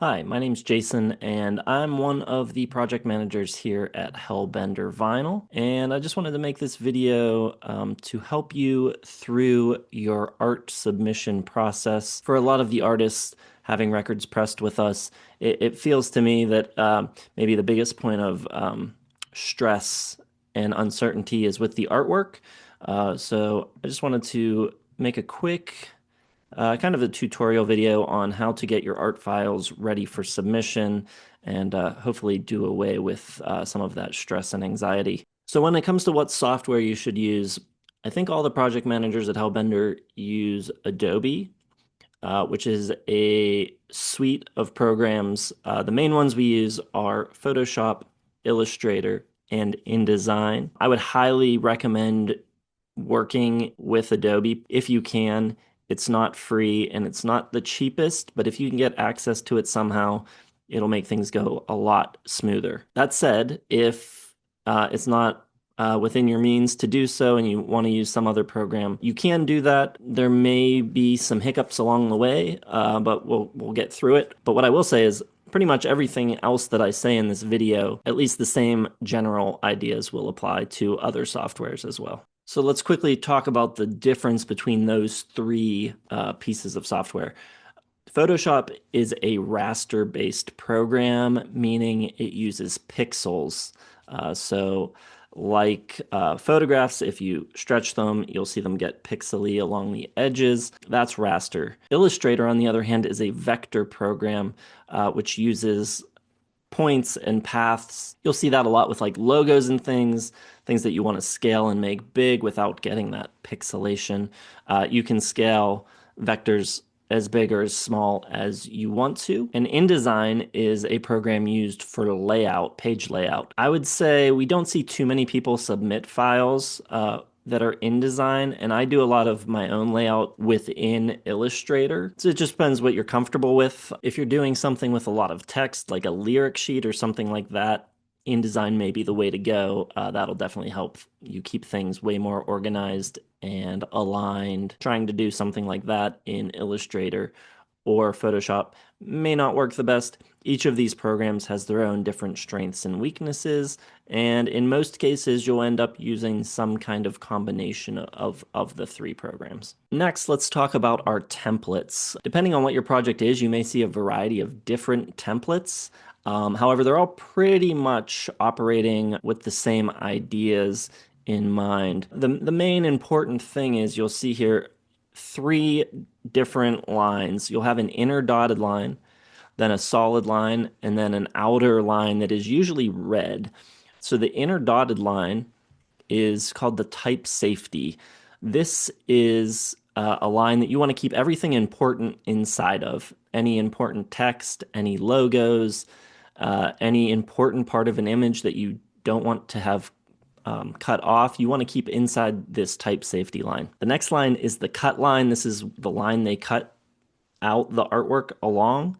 Hi, my name's Jason, and I'm one of the project managers here at Hellbender Vinyl. And I just wanted to make this video to help you through your art submission process. For a lot of the artists having records pressed with us, it feels to me that maybe the biggest point of stress and uncertainty is with the artwork. So I just wanted to make a quick kind of a tutorial video on how to get your art files ready for submission and hopefully do away with some of that stress and anxiety. So when it comes to what software you should use, I think all the project managers at Hellbender use Adobe, which is a suite of programs. The main ones we use are Photoshop, Illustrator, and InDesign. I would highly recommend working with Adobe if you can. It's not free and it's not the cheapest, but if you can get access to it somehow, it'll make things go a lot smoother. That said, if it's not within your means to do so and you want to use some other program, you can do that. There may be some hiccups along the way, but we'll get through it. But what I will say is pretty much everything else that I say in this video, at least the same general ideas will apply to other softwares as well. So let's quickly talk about the difference between those three pieces of software. Photoshop is a raster-based program, meaning it uses pixels. So like photographs, if you stretch them, you'll see them get pixely along the edges. That's raster. Illustrator, on the other hand, is a vector program, which uses points and paths. You'll see that a lot with like logos and things that you want to scale and make big without getting that pixelation. You can scale vectors as big or as small as you want to. And InDesign is a program used for layout, page layout. I would say we don't see too many people submit files that are InDesign, and I do a lot of my own layout within Illustrator. So it just depends what you're comfortable with. If you're doing something with a lot of text, like a lyric sheet or something like that, InDesign may be the way to go. That'll definitely help you keep things way more organized and aligned. Trying to do something like that in Illustrator or Photoshop may not work the best. Each of these programs has their own different strengths and weaknesses, and in most cases, you'll end up using some kind of combination of the three programs. Next, let's talk about our templates. Depending on what your project is, you may see a variety of different templates. However, they're all pretty much operating with the same ideas in mind. The main important thing is you'll see here three different lines. You'll have an inner dotted line, then a solid line, and then an outer line that is usually red. So the inner dotted line is called the type safety. This is a line that you want to keep everything important inside of. Any important text, any logos, any important part of an image that you don't want to have cut off, you want to keep inside this type safety line. The next line is the cut line. This is the line they cut out the artwork along.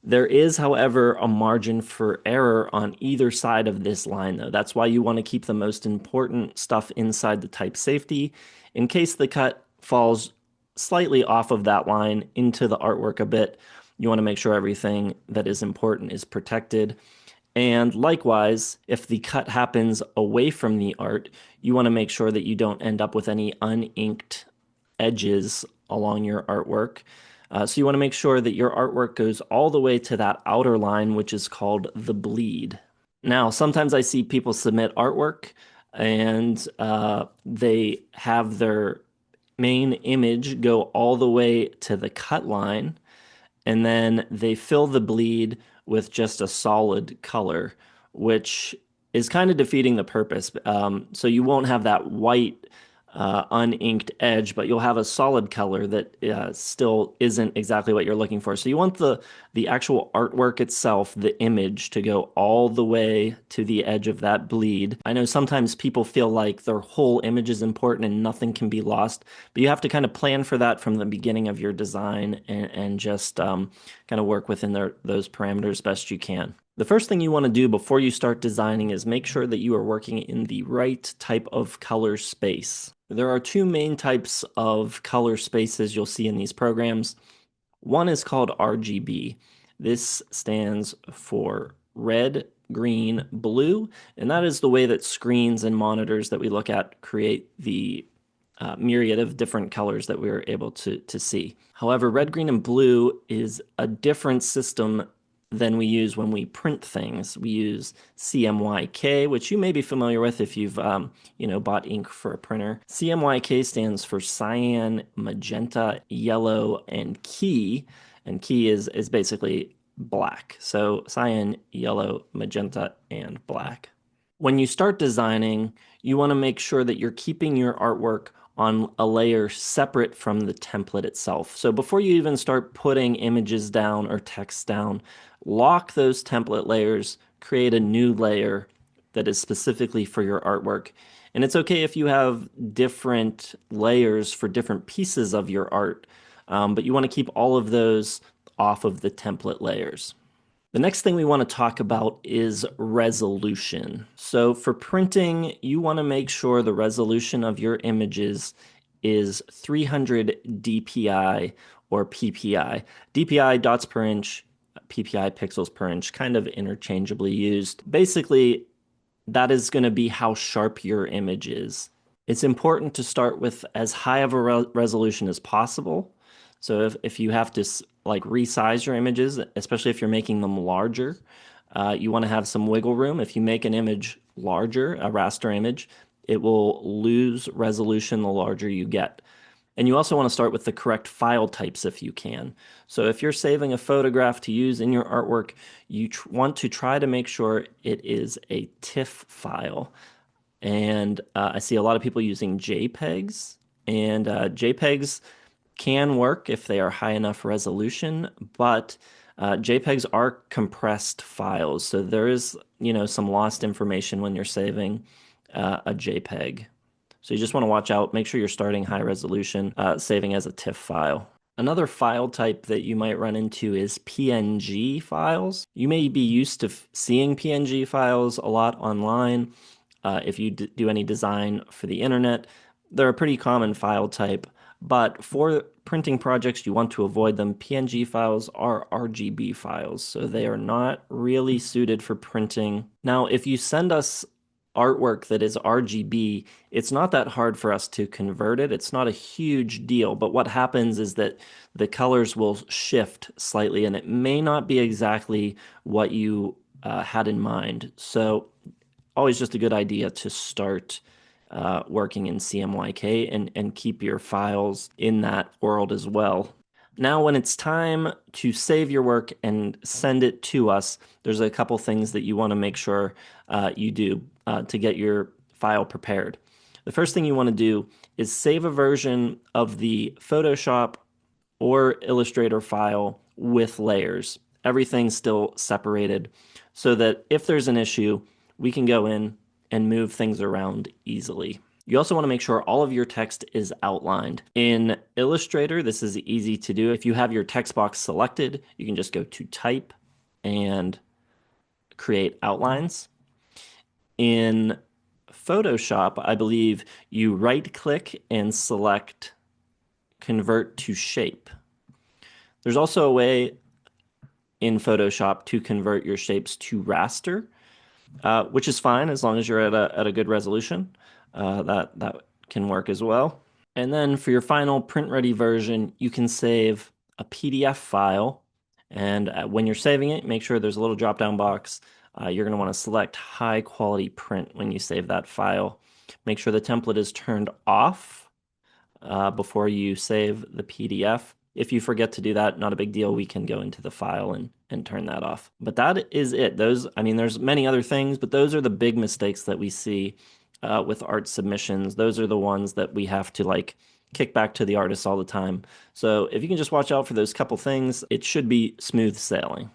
There is, however, a margin for error on either side of this line, though. That's why you want to keep the most important stuff inside the type safety. In case the cut falls slightly off of that line into the artwork a bit, you want to make sure everything that is important is protected. And likewise, if the cut happens away from the art, you want to make sure that you don't end up with any uninked edges along your artwork. So you want to make sure that your artwork goes all the way to that outer line, which is called the bleed. Now, sometimes I see people submit artwork and they have their main image go all the way to the cut line, and then they fill the bleed with just a solid color, which is kind of defeating the purpose. So you won't have that white uninked edge, but you'll have a solid color that still isn't exactly what you're looking for. So you want the actual artwork itself, the image, to go all the way to the edge of that bleed. I know sometimes people feel like their whole image is important and nothing can be lost, but you have to kind of plan for that from the beginning of your design and just kind of work within those parameters best you can. The first thing you want to do before you start designing is make sure that you are working in the right type of color space. There are two main types of color spaces you'll see in these programs. One is called RGB. This stands for red, green, blue, and that is the way that screens and monitors that we look at create the myriad of different colors that we are able to see. However, red, green, and blue is a different system than we use when we print things. We use CMYK, which you may be familiar with if you've bought ink for a printer. CMYK stands for cyan, magenta, yellow, and key. And key is basically black. So cyan, yellow, magenta, and black. When you start designing, you want to make sure that you're keeping your artwork on a layer separate from the template itself. So before you even start putting images down or text down, lock those template layers, create a new layer that is specifically for your artwork. And it's okay if you have different layers for different pieces of your art, but you want to keep all of those off of the template layers. The next thing we want to talk about is resolution. So for printing, you want to make sure the resolution of your images is 300 dpi or ppi. DPI, dots per inch, ppi, pixels per inch, kind of interchangeably used. Basically, that is going to be how sharp your image is. It's important to start with as high of a resolution as possible. So if you have to like resize your images, especially if you're making them larger, you want to have some wiggle room. If you make an image larger, a raster image, it will lose resolution the larger you get. And you also want to start with the correct file types if you can. So if you're saving a photograph to use in your artwork, you want to try to make sure it is a TIFF file. And I see a lot of people using JPEGs, and JPEGs can work if they are high enough resolution, but JPEGs are compressed files. So there is, some lost information when you're saving a JPEG. So you just want to watch out, make sure you're starting high resolution, saving as a TIFF file. Another file type that you might run into is PNG files. You may be used to seeing PNG files a lot online. If you do any design for the internet, they're a pretty common file type. But for printing projects, you want to avoid them. PNG files are RGB files, so they are not really suited for printing. Now, if you send us artwork that is RGB, it's not that hard for us to convert it. It's not a huge deal, but what happens is that the colors will shift slightly, and it may not be exactly what you had in mind. So always just a good idea to start working in CMYK and keep your files in that world as well. Now, when it's time to save your work and send it to us, there's a couple things that you want to make sure you do to get your file prepared. The first thing you want to do is save a version of the Photoshop or Illustrator file with layers. Everything's still separated so that if there's an issue, we can go in and move things around easily. You also want to make sure all of your text is outlined. In Illustrator, this is easy to do. If you have your text box selected, you can just go to Type and create outlines. In Photoshop, I believe you right-click and select Convert to Shape. There's also a way in Photoshop to convert your shapes to raster, which is fine as long as you're at a good resolution. That can work as well. And then for your final print-ready version, you can save a PDF file. And when you're saving it, make sure there's a little drop-down box. You're going to want to select high-quality print when you save that file. Make sure the template is turned off before you save the PDF. If you forget to do that, not a big deal. We can go into the file and turn that off. But that is it. There's many other things, but those are the big mistakes that we see with art submissions. Those are the ones that we have to kick back to the artists all the time. So if you can just watch out for those couple things, it should be smooth sailing.